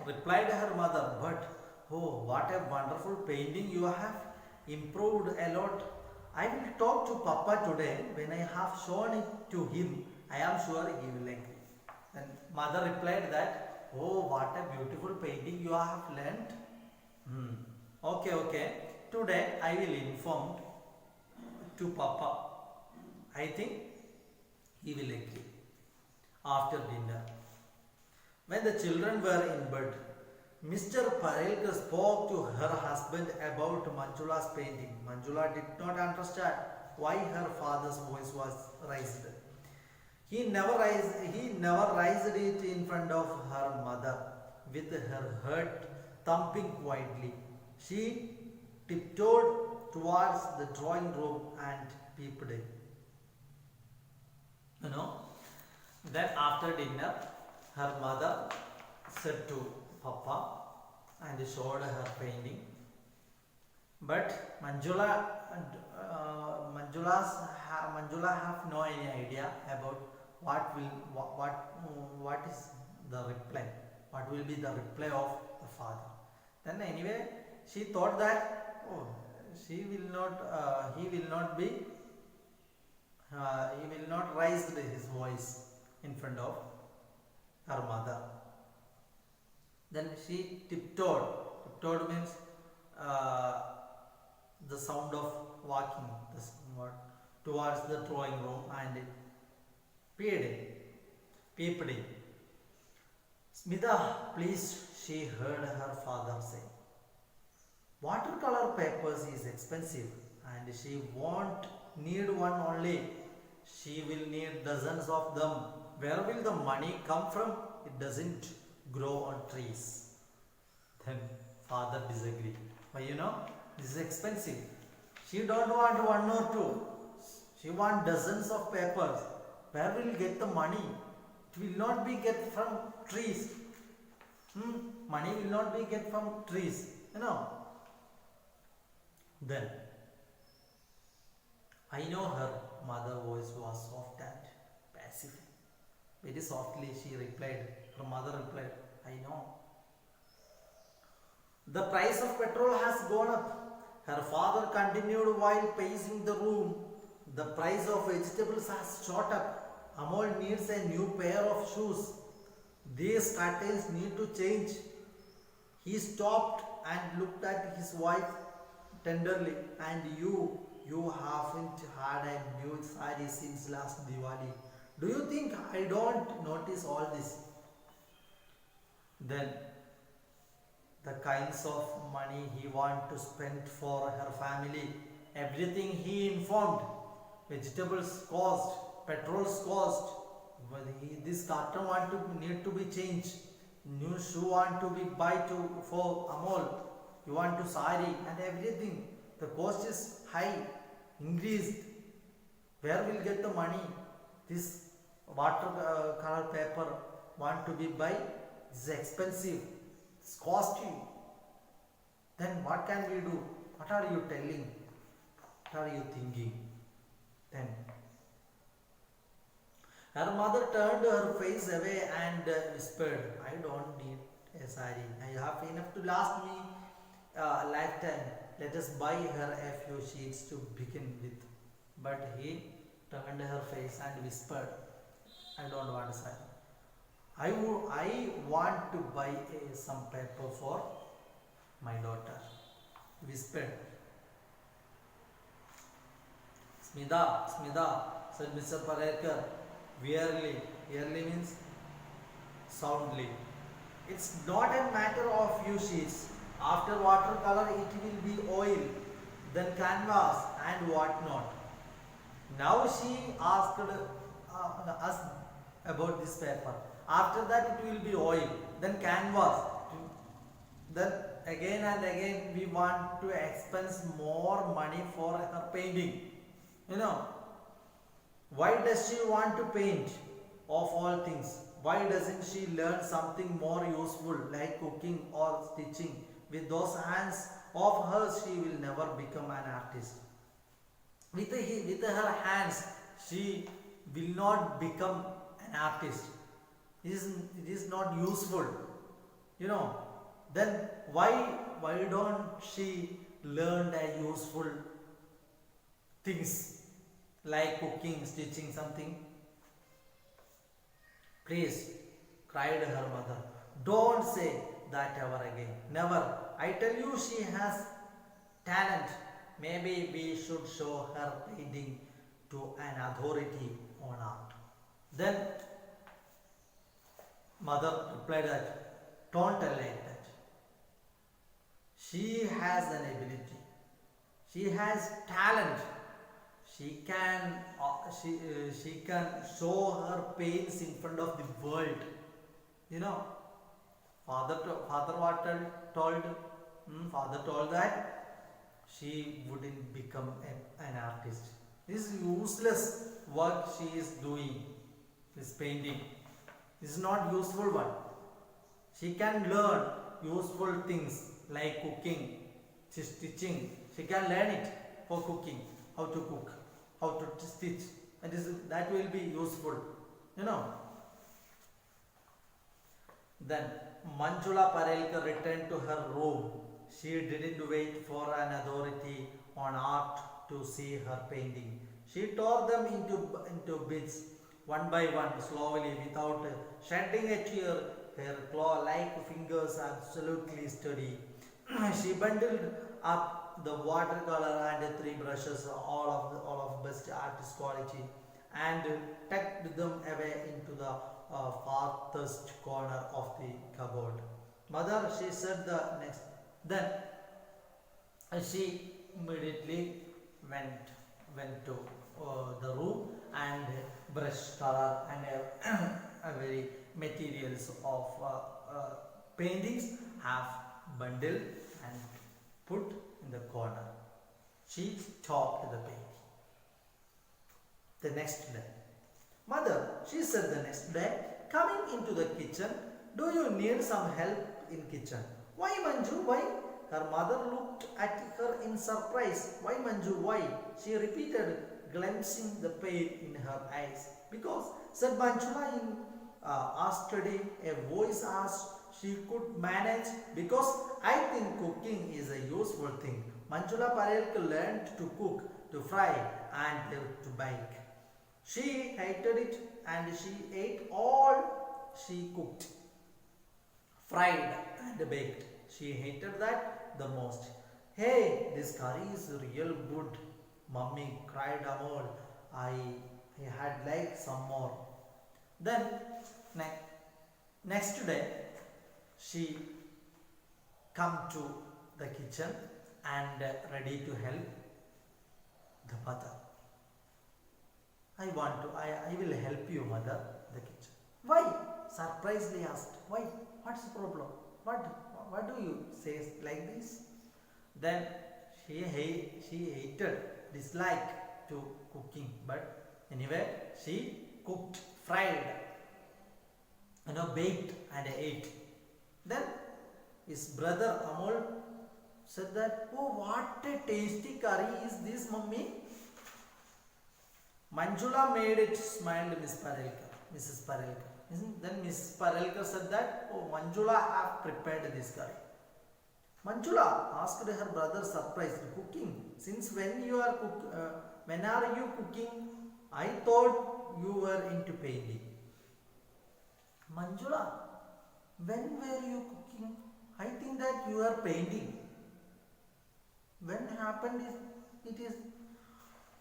replied her mother, but oh, what a wonderful painting you have improved a lot. I will talk to Papa today. When I have shown it to him, I am sure he will agree. And mother replied that, oh, what a beautiful painting you have learnt. Hmm. Okay, okay. Today I will inform to Papa. I think he will agree. After dinner, when the children were in bed, Mr. Parelkar spoke to her husband about Manjula's painting. Manjula did not understand why her father's voice was raised. He never raised it in front of her mother, with her heart thumping quietly. She tiptoed towards the drawing room and peeped in. You know, then after dinner, her mother said to Papa and showed her painting. But Manjula have no any idea about what is the reply. What will be the reply of the father? Then anyway, she thought that oh, she will not. He will not raise his voice in front of her mother. Then she tiptoed. Tiptoed means the sound of walking towards the drawing room and peeped in. Smita, please, she heard her father say. Watercolor papers is expensive and she won't need one only. She will need dozens of them. Where will the money come from? It doesn't grow on trees. Then father disagreed. Why this is expensive. She don't want one or two. She want dozens of papers. Where will get the money? It will not be get from trees. Money will not be get from trees. Then I know her mother voice was soft and passive. Very softly she replied. Her mother replied, I know. The price of petrol has gone up. Her father continued while pacing the room. The price of vegetables has shot up. Amol needs a new pair of shoes. These curtains need to change. He stopped and looked at his wife tenderly. And you haven't had a new sari since last Diwali. Do you think I don't notice all this? Then the kinds of money he want to spend for her family, everything he informed. Vegetables cost, petrol's cost. This carton need to be changed. New shoe want to be buy for Amol. You want to sari and everything. The cost is high, increased. Where will get the money? This watercolor paper want to be buy. It's expensive. It's costly. Then what can we do? What are you telling? What are you thinking? Then her mother turned her face away and whispered, I don't need a sari. I have enough to last me a lifetime. Let us buy her a few sheets to begin with. But he turned her face and whispered, I don't want a sari. I want to buy some paper for my daughter. Whispered. Smita, said Mr. Parelkar. Wearily means soundly. It's not a matter of few sheets. After watercolor, it will be oil, then canvas and what not. Now she asked us about this paper. After that, it will be oil, then canvas. Then again and again, we want to expense more money for her painting. Why does she want to paint? Of all things, why doesn't she learn something more useful like cooking or stitching? With those hands of hers, she will never become an artist. With her hands, she will not become an artist. It is not useful. you know. Then why don't she learn a useful things like cooking, stitching, something? Please, cried her mother, don't say that ever again. Never. I tell you, she has talent. Maybe we should show her painting to an authority on art. Then mother replied that, don't tell like that. She has an ability. She has talent. She can show her paints in front of the world. You know, father what told? Father told that she wouldn't become an artist. This useless work she is doing, this painting, this is not useful one. She can learn useful things like cooking, stitching. She can learn it for cooking, how to cook, how to stitch, and that will be useful, you know. Then Manjula Parelkar returned to her room. She didn't wait for an authority on art to see her painting. She tore them into bits, one by one, slowly, without shedding a tear. Her claw-like fingers absolutely steady. She bundled up the watercolor and 3 brushes, all of best artist quality, and tucked them away into the farthest corner of the cupboard. Mother, she said the next. Then she immediately went to the room and brush color and a very materials of paintings have bundled and put in the corner. She stopped the painting. The next day, mother, she said the next day, coming into the kitchen, do you need some help in kitchen? Why, Manju, why? Her mother looked at her in surprise. Why, Manju, why? She repeated, glimpsing the pain in her eyes. Because, said Manjula in yesterday, a voice asked she could manage, because I think cooking is a useful thing. Manjula Parelkar learned to cook, to fry and to bake. She hated it and she ate all she cooked, fried and baked. She hated that the most. Hey, this curry is real good, Mummy, cried Amol. I had like some more. Then next day she come to the kitchen and ready to help the mother. I will help you, mother, the kitchen. Why? Surprisingly asked. Why? What's the problem? What do you say like this? Then she hated, disliked to cooking, but anyway, she cooked, fried, baked and ate. Then his brother Amol said that, oh, what a tasty curry is this, Mummy. Manjula made it, smiled Mrs. Parelkar. Then Mrs. Parelkar said that, oh, Manjula have prepared this curry. Manjula asked her brother, surprised, cooking. Since when when are you cooking? I thought you were into painting. Manjula, when were you cooking? I think that you are painting. When happened it is.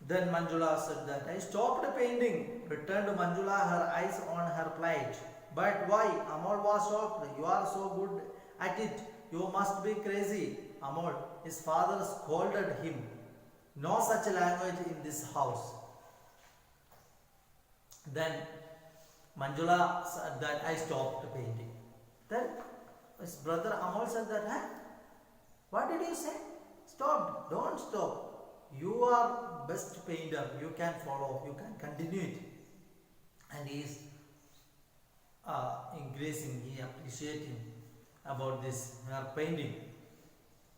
Then Manjula said that I stopped painting. Returned Manjula, her eyes on her plate. But why? Amol was shocked. You are so good at it. You must be crazy. Amol, his father scolded him. No such language in this house. Then Manjula said that I stopped painting. Then his brother Amol said that, huh? What did you say? Stop. Don't stop. You are best painter. You can follow. You can continue it. And he is increasing, he appreciating about this painting.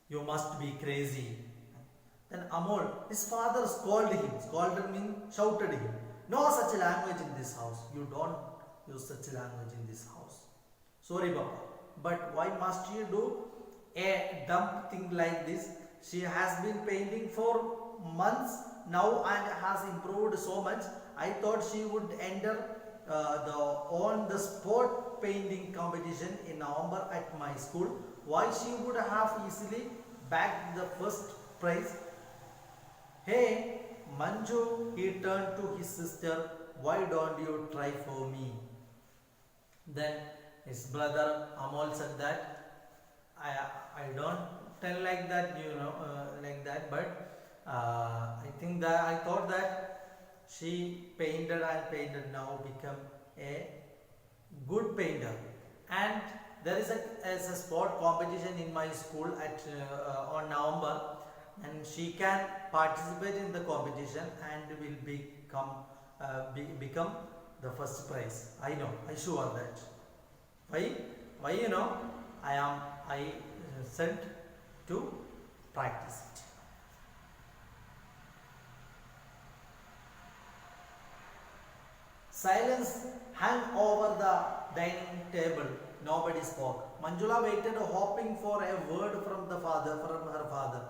You must be crazy. Then Amol, his father scolded him. Scolded means shouted him. No such language in this house. You don't use such language in this house. Sorry, Papa. but why must you do a dumb thing like this? She has been painting for months now and has improved so much. I thought she would enter the on the sport painting competition in November at my school. Why she would have easily bagged the first prize? Hey, Manju, he turned to his sister, why don't you try for me? Then his brother Amol said that I don't tell like that, like that, but I think that I thought that she painted and painted now become a good painter. And there is a sport competition in my school at on November, and she can participate in the competition and will become the first prize. I know, I sure that. Why? Why I sent to practice it. Silence hung over the dining table. Nobody spoke. Manjula waited, hoping for a word from her father.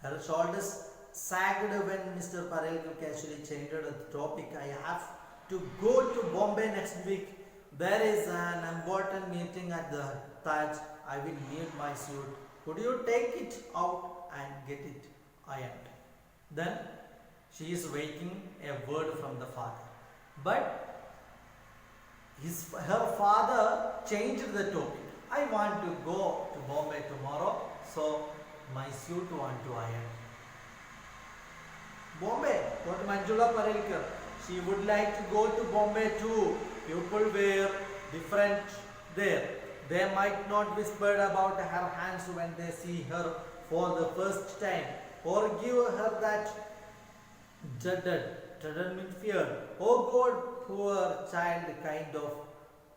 Her shoulders sagged when Mr. Parelkar casually changed the topic. I have to go to Bombay next week. There is an important meeting at the Taj. I will need my suit. Could you take it out and get it ironed? Then she is waiting a word from the father. But her father changed the topic. I want to go to Bombay tomorrow, so my suit want to iron. Bombay, what Manjula Parelkar. She would like to go to Bombay too. People were different there. They might not whisper about her hands when they see her for the first time, or give her that dreaded means fear. Oh God, poor child kind of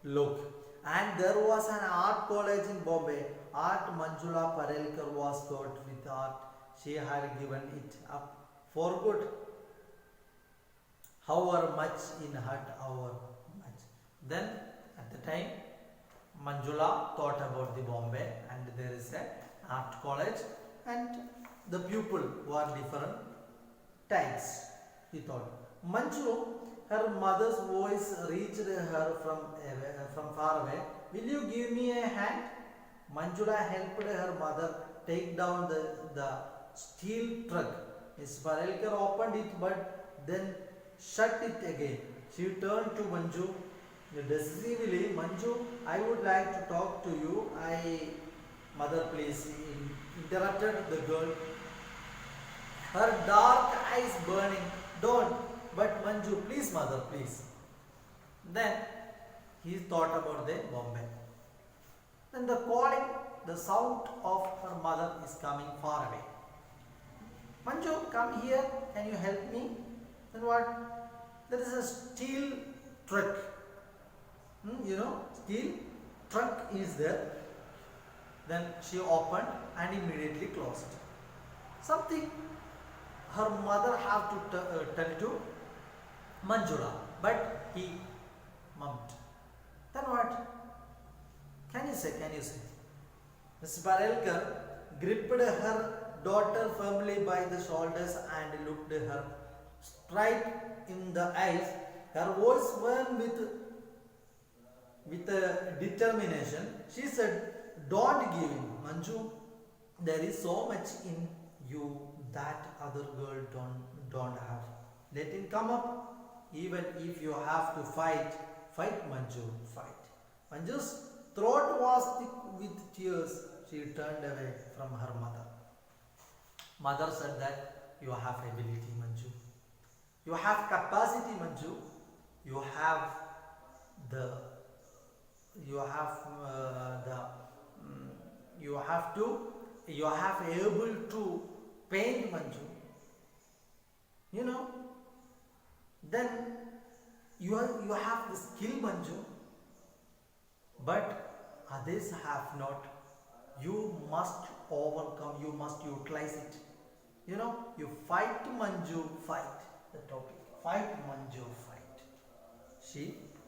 look. And there was an art college in Bombay. Art Manjula Parelkar was taught with art. She had given it up for good. However much in hurt, however much. Then at the time, Manjula thought about the Bombay, and there is a art college, and the pupil were different types. He thought. Manju, her mother's voice reached her from far away. Will you give me a hand? Manjula helped her mother take down the steel truck. Miss Parelkar opened it but then shut it again. She turned to Manju decisively. Manju, I would like to talk to you. Mother, please, interrupted the girl. Her dark eyes burning. Don't. But Manju, please, mother, please. Then he thought about the Bombay. Then the sound of her mother is coming far away. Manju, come here. Can you help me? Then what? There is a steel truck. Steel truck is there. Then she opened and immediately closed. Something her mother have to tell to Manjula, but he mummed. Then what? Can you say? Mrs. Parelkar gripped her daughter firmly by the shoulders and looked her straight in the eyes. Her voice burned with determination. She said, don't give in, Manju. There is so much in you that other girl don't have. Let him come up. Even if you have to fight, Manju, fight. Manju's throat was thick with tears. She turned away from her mother. Mother said that you have ability, Manju. You have capacity, Manju. You have able to paint, Manju. Then you have the skill, Manju. But others have not. You must overcome, you must utilize it. You fight, Manju, fight. The topic. Fight, Manju, fight.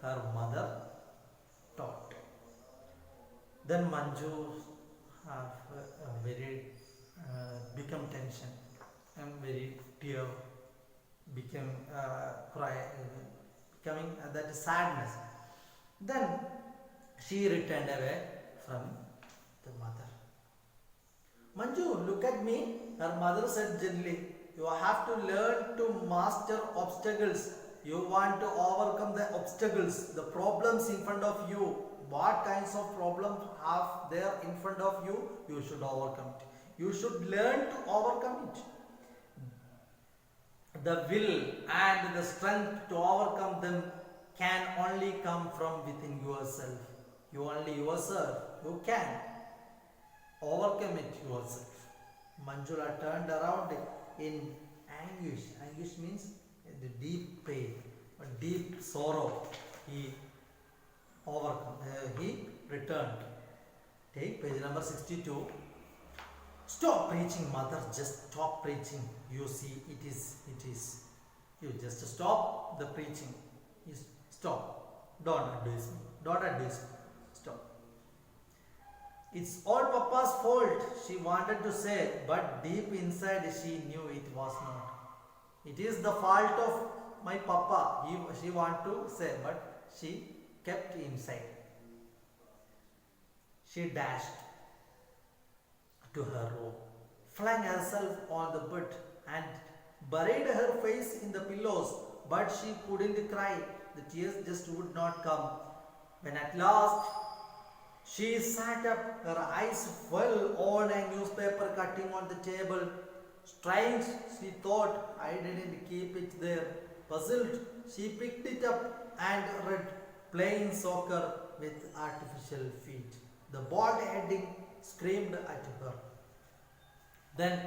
Her mother taught. Then Manju have very become tension and very tear became cry becoming that sadness. Then she returned away from the mother. Manju, look at me. Her mother said gently, you have to learn to master obstacles. You want to overcome the obstacles, the problems in front of you. What kinds of problems have there in front of you? You should overcome it. You should learn to overcome it. The will and the strength to overcome them can only come from within yourself. You only yourself. You can overcome it yourself. Manjula turned around in anguish. Anguish means the deep pain, a deep sorrow. He overcome. He returned. Take page number 62. Stop preaching, mother. Just stop preaching. You see, it is. You just stop the preaching. Stop. Don't abuse me. Don't abuse me. Stop. It's all Papa's fault, she wanted to say, but deep inside she knew it was not. It is the fault of my Papa, she wanted to say, but she kept inside. She dashed to her room, flung herself on the bed and buried her face in the pillows, but she couldn't cry. The tears just would not come. When at last she sat up, her eyes fell on a newspaper cutting on the table. Strange, she thought, I didn't keep it there. Puzzled, she picked it up and read, playing soccer with artificial feet. The bold heading screamed at her. Then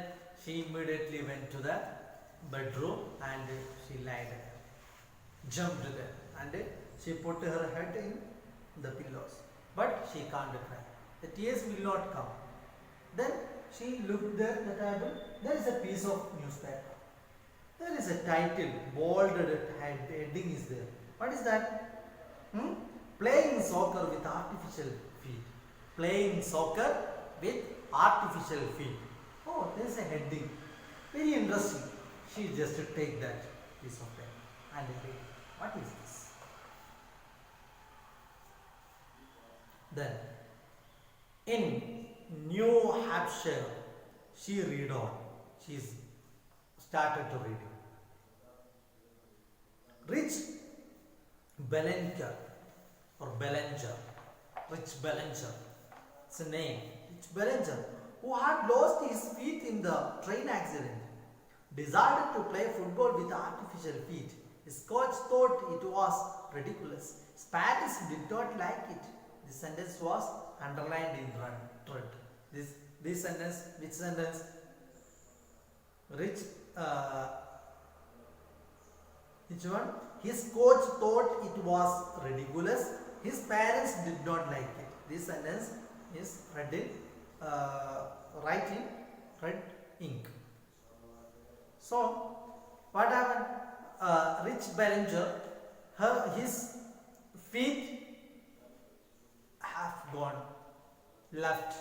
she immediately went to the bedroom and she lied there, jumped there, and she put her head in the pillows. But she can't cry. The tears will not come. Then she looked there at the table. There is a piece of newspaper. There is a title, bolded heading is there. What is that? Playing soccer with artificial feet. Playing soccer with artificial feet. Oh, there is a heading. Very interesting. She just take that piece of pen and read. What is this? Then, in New Hampshire, she read on. She started to read. Rich Bellinger or Bellinger, Rich Bellinger, it's a name. Rich Bellinger, who had lost his feet in the train accident, decided to play football with artificial feet. His coach thought it was ridiculous. His parents did not like it. This sentence was underlined in red. This sentence, which sentence? Rich, which one? His coach thought it was ridiculous. His parents did not like it. This sentence is read in, right in red ink. So, what happened? Rich Bellinger, his feet have gone left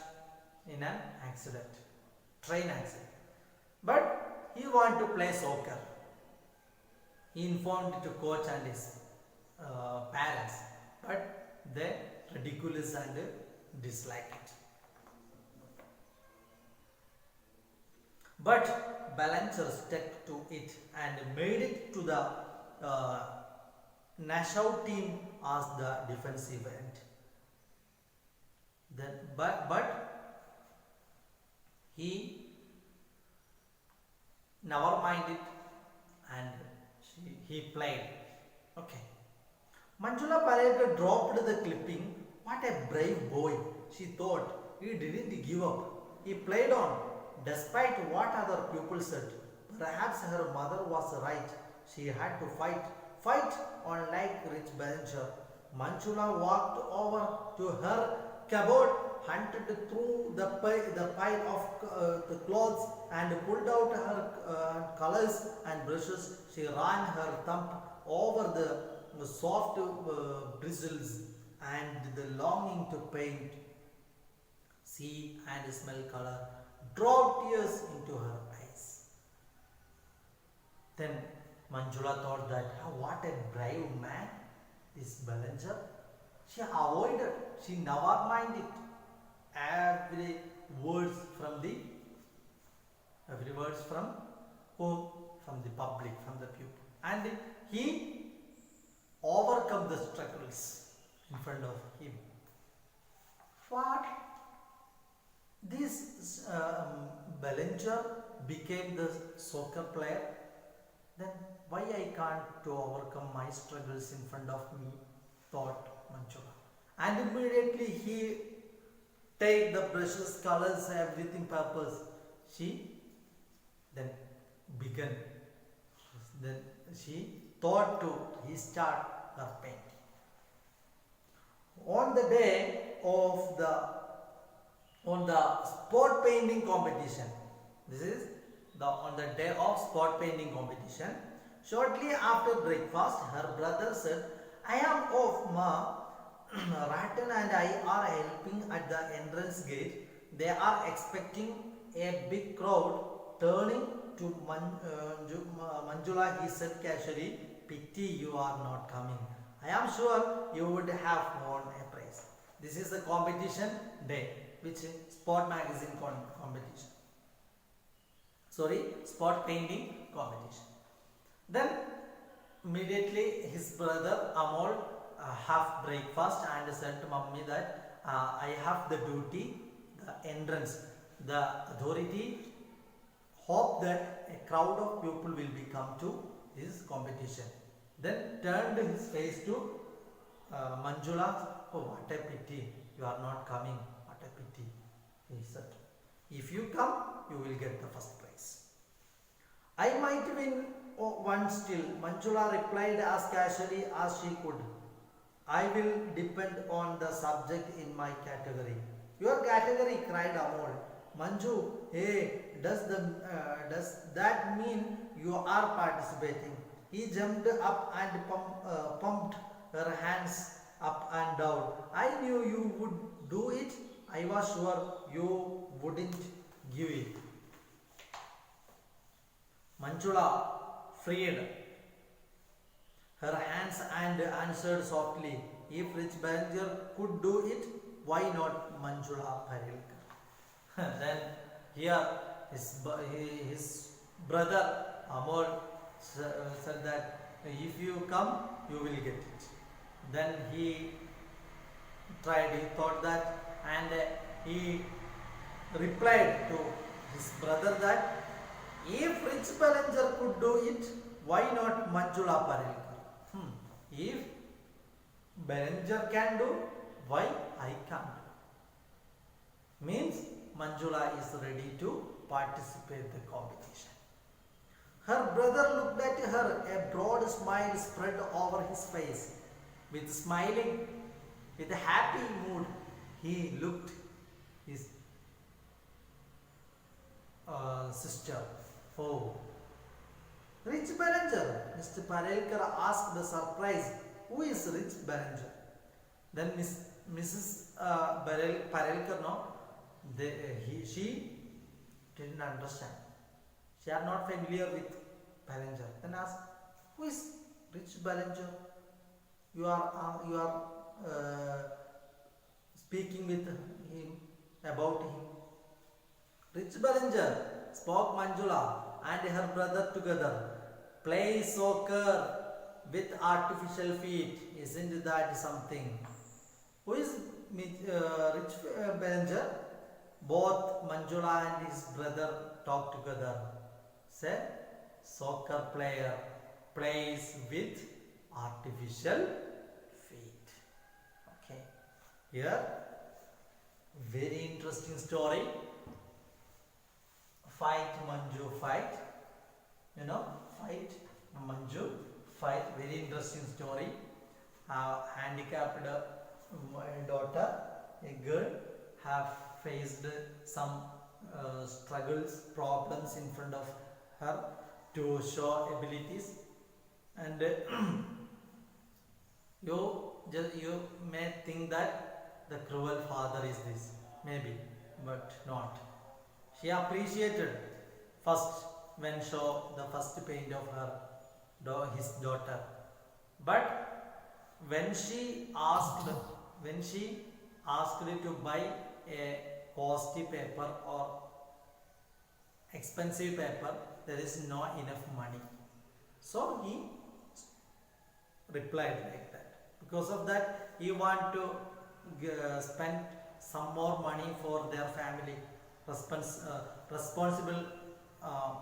in an accident, train accident. But he wanted to play soccer. He informed to coach and his parents, but they ridiculous and dislike it. But Bellinger stuck to it and made it to the Nassau team as the defensive end. Then, but he never minded and he played. Okay. Manjula Parelkar dropped the clipping. What a brave boy, she thought. He didn't give up. He played on, despite what other people said. Perhaps her mother was right. She had to fight on like Rich Bellinger. Manjula walked over to her cupboard, hunted through the pile of the clothes and pulled out her colors and brushes. She ran her thumb over the soft bristles and the longing to paint see and smell color, drove tears into her eyes. Then Manjula thought that, "Ah, what a brave man, this Ballinger." She avoided, she never minded every words from the every words from whom? From the public, from the people. And he overcome the struggles in front of him. What? This Bellinger became the soccer player. Then why I can't to overcome my struggles in front of me? Thought Manjula. And immediately he take the brushes, colors, everything, purpose. She then began. Then she thought to he start her painting. On the day of the sport painting competition. This is on the day of sport painting competition. Shortly after breakfast, her brother said, "I am off, Ma. Rattan and I are helping at the entrance gate. They are expecting a big crowd." Turning to Manjula, he said casually, "Pity you are not coming. I am sure you would have won a prize." This is the competition day, which is sport magazine competition. Sorry, sport painting competition. Then immediately his brother Amol have breakfast and said to Mummy that I have the duty, the entrance, the authority hope that a crowd of people will be come to this competition. Then turned his face to Manjula. "Oh, what a pity, you are not coming. What a pity," he said. "If you come, you will get the first prize." "I might win one still," Manjula replied as casually as she could. "I will depend on the subject in my category." "Your category?" cried Amol. "Manju, hey, does that mean you are participating?" He jumped up and pumped her hands up and down. "I knew you would do it. I was sure you wouldn't give it." Manjula freed her hands and answered softly, "If Rich Ballinger could do it, why not Manjula Parelkar?" Then here his brother Amol said that, "If you come, you will get it." Then he thought that, and he replied to his brother that, "If Rich Ballinger could do it, why not Manjula Parelkar? If Ballinger can do, why I can't do?" Means Manjula is ready to participate in the competition. Her brother looked at her. A broad smile spread over his face. With smiling, with a happy mood, he looked his sister. "Oh, Rich Ballinger?" Mr. Parelkar asked the surprise. "Who is Rich Ballinger?" Then Mrs. Parelkar, no, she didn't understand. She are not familiar with Ballinger. Then asked, "Who is Rich Ballinger? You are speaking with him about him." "Rich Ballinger," spoke Manjula and her brother together, "play soccer with artificial feet. Isn't that something?" "Who is Rich Ballinger?" Both Manjula and his brother talked together. Said, "Soccer player plays with artificial feet." Okay. Here, very interesting story. Fight Manju fight. Fight Manju fight. Very interesting story. Handicapped daughter, a girl, have faced some struggles, problems in front of her to show abilities, and you may think that the cruel father is this. Maybe but not. She appreciated first when show the first paint of his daughter. But when she asked to buy a costly paper or expensive paper, there is no enough money. So he replied like that. Because of that, he want to spend some more money for their family. Responsible uh,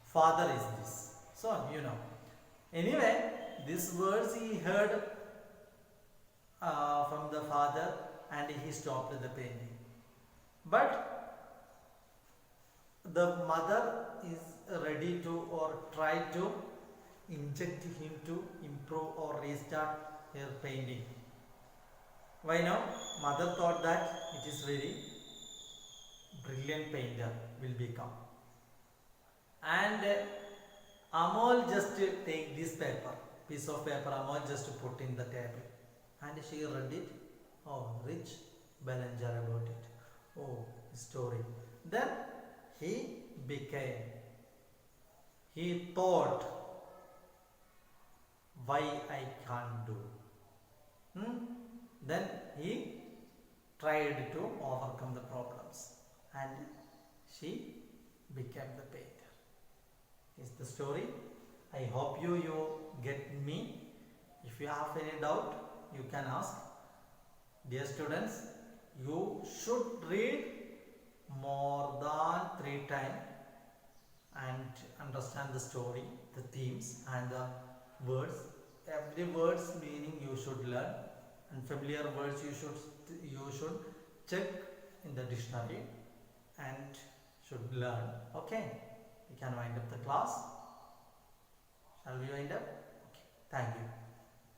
father is this. So you know. Anyway, these words he heard from the father, and he stopped the painting. But the mother is ready to or try to inject him to improve or restart her painting. Why now? Mother thought that it is very brilliant painter will become. And Amol just take this piece of paper, Amol just put in the table. And she read it. Oh, rich Bellinger about it. Oh, story. Then he thought, why I can't do. Then he tried to overcome the problems, and she became the painter. Is the story. I hope you get me. If you have any doubt, you can ask. Dear students, you should read more than 3 times and understand the story, the themes and the words. Every word's meaning you should learn, and familiar words you should check in the dictionary and should learn. Okay, we can wind up the class. Shall we wind up? Okay, thank you.